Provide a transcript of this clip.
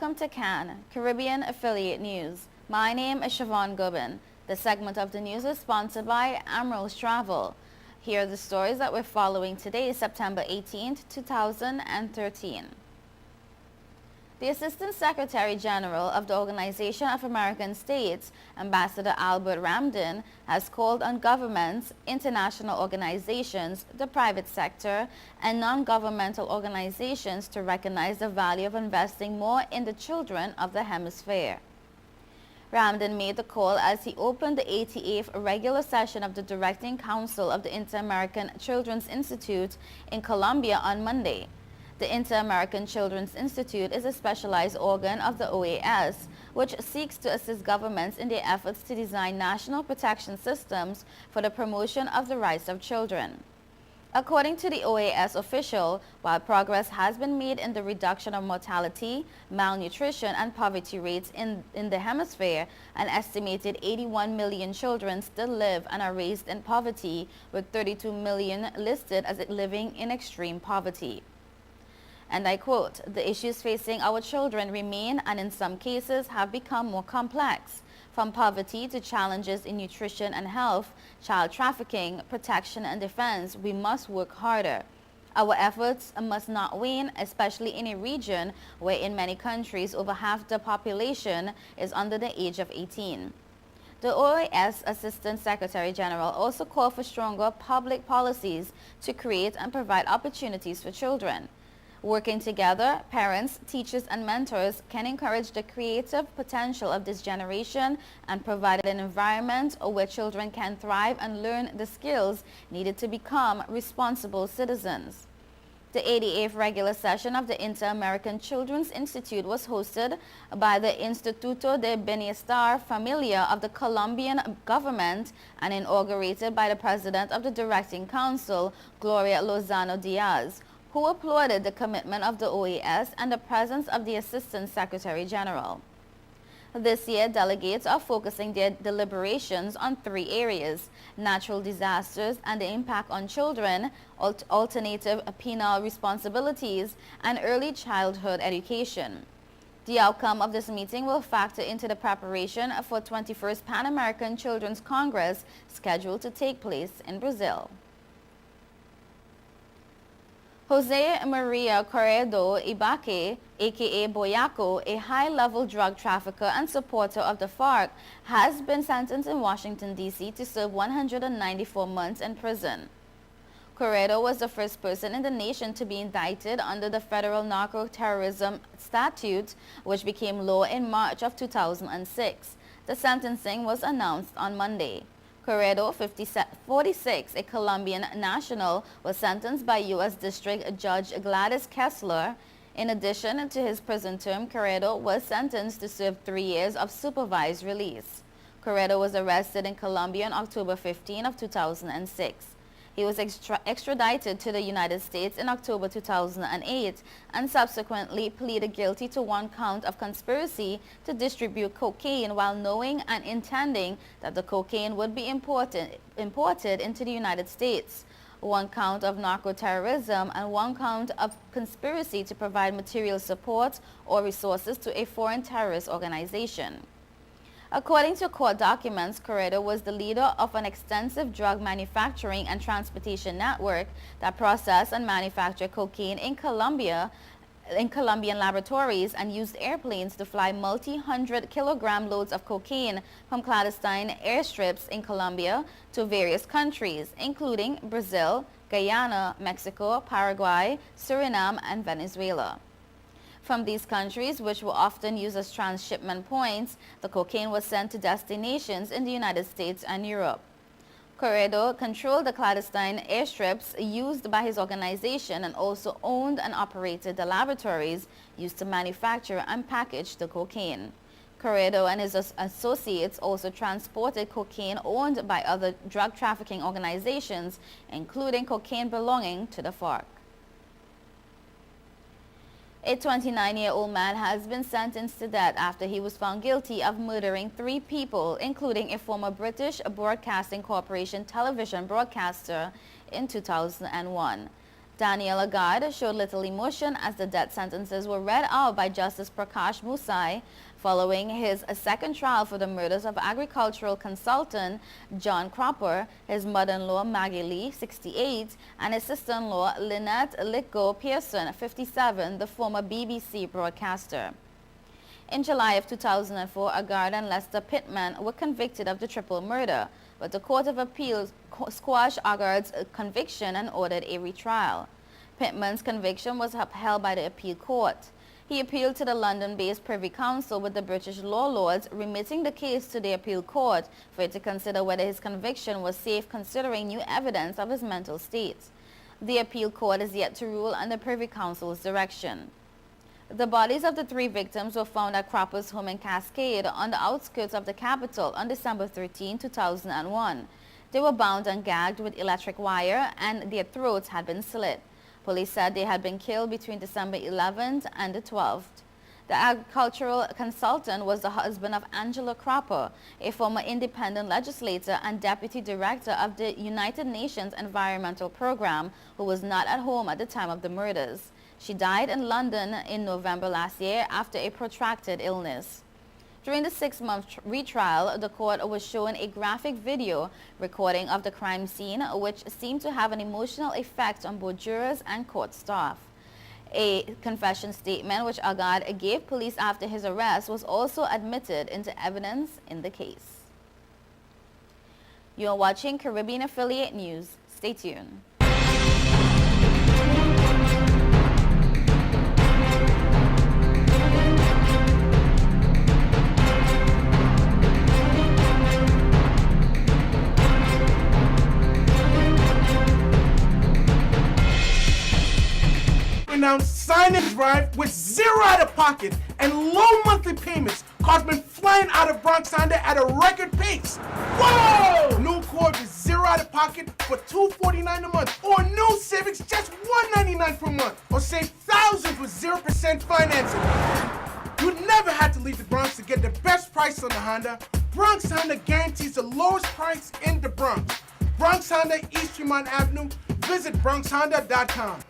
welcome to CAN, Caribbean Affiliate News. My name is Siobhan Gubin. The segment of the news is sponsored by Emerald Travel. Here are the stories that we're following today, September 18th, 2013. The Assistant Secretary-General of the Organization of American States, Ambassador Albert Ramdin, has called on governments, international organizations, the private sector, and non-governmental organizations to recognize the value of investing more in the children of the hemisphere. Ramdin made the call as he opened the 88th regular session of the Directing Council of the Inter-American Children's Institute in Colombia on Monday. The Inter-American Children's Institute is a specialized organ of the OAS, which seeks to assist governments in their efforts to design national protection systems for the promotion of the rights of children. According to the OAS official, while progress has been made in the reduction of mortality, malnutrition, and poverty rates in the hemisphere, an estimated 81 million children still live and are raised in poverty, with 32 million listed as living in extreme poverty. And I quote, "The issues facing our children remain and in some cases have become more complex. From poverty to challenges in nutrition and health, child trafficking, protection and defense, we must work harder. Our efforts must not wane, especially in a region where in many countries over half the population is under the age of 18. The OAS Assistant Secretary-General also called for stronger public policies to create and provide opportunities for children. Working together, parents, teachers, and mentors can encourage the creative potential of this generation and provide an environment where children can thrive and learn the skills needed to become responsible citizens." The 88th regular session of the Inter-American Children's Institute was hosted by the Instituto de Bienestar Familiar of the Colombian government and inaugurated by the President of the Directing Council, Gloria Lozano Diaz, who applauded the commitment of the OAS and the presence of the Assistant Secretary-General. This year, delegates are focusing their deliberations on three areas: natural disasters and the impact on children, alternative penal responsibilities, and early childhood education. The outcome of this meeting will factor into the preparation for 21st Pan American Children's Congress scheduled to take place in Brazil. Jose Maria Corrido Ibaque, aka Boyaco, a high-level drug trafficker and supporter of the FARC, has been sentenced in Washington, D.C. to serve 194 months in prison. Corrido was the first person in the nation to be indicted under the federal narco-terrorism statute, which became law in March of 2006. The sentencing was announced on Monday. Corrido, 46, a Colombian national, was sentenced by U.S. District Judge Gladys Kessler. In addition to his prison term, Corrido was sentenced to serve 3 years of supervised release. Corrido was arrested in Colombia on October 15 of 2006. He was extradited to the United States in October 2008 and subsequently pleaded guilty to 1 count of conspiracy to distribute cocaine while knowing and intending that the cocaine would be imported into the United States, 1 count of narco-terrorism, and 1 count of conspiracy to provide material support or resources to a foreign terrorist organization. According to court documents, Corrido was the leader of an extensive drug manufacturing and transportation network that processed and manufactured cocaine in Colombian laboratories and used airplanes to fly multi-hundred-kilogram loads of cocaine from clandestine airstrips in Colombia to various countries, including Brazil, Guyana, Mexico, Paraguay, Suriname, and Venezuela. From these countries, which were often used as transshipment points, the cocaine was sent to destinations in the United States and Europe. Corrido controlled the clandestine airstrips used by his organization and also owned and operated the laboratories used to manufacture and package the cocaine. Corrido and his associates also transported cocaine owned by other drug trafficking organizations, including cocaine belonging to the FARC. A 29-year-old man has been sentenced to death after he was found guilty of murdering 3 people, including a former British Broadcasting Corporation television broadcaster, in 2001. Daniel Agard showed little emotion as the death sentences were read out by Justice Prakash Musai following his second trial for the murders of agricultural consultant John Cropper, his mother-in-law Maggie Lee, 68, and his sister-in-law Lynette Litgo Pearson, 57, the former BBC broadcaster. In July of 2004, Agard and Lester Pitman were convicted of the triple murder, but the Court of Appeals squashed Agard's conviction and ordered a retrial. Pitman's conviction was upheld by the appeal court. He appealed to the London-based Privy Council, with the British law lords remitting the case to the appeal court for it to consider whether his conviction was safe considering new evidence of his mental state. The appeal court is yet to rule on the Privy Council's direction. The bodies of the three victims were found at Cropper's home in Cascade on the outskirts of the capital on December 13, 2001. They were bound and gagged with electric wire and their throats had been slit. Police said they had been killed between December 11th and the 12th. The agricultural consultant was the husband of Angela Cropper, a former independent legislator and deputy director of the United Nations Environmental Program, who was not at home at the time of the murders. She died in London in November last year after a protracted illness. During the 6-month retrial, the court was shown a graphic video recording of the crime scene, which seemed to have an emotional effect on both jurors and court staff. A confession statement which Agard gave police after his arrest was also admitted into evidence in the case. You are watching Caribbean Affiliate News. Stay tuned. Now, sign and drive with zero out of pocket and low monthly payments. Cars been flying out of Bronx Honda at a record pace. Whoa! New Corv is zero out of pocket for $249 a month, or new Civics just $199 per month, or save thousands with 0% financing. You never had to leave the Bronx to get the best price on the Honda. Bronx Honda guarantees the lowest price in the Bronx. Bronx Honda, East Tremont Avenue. Visit BronxHonda.com.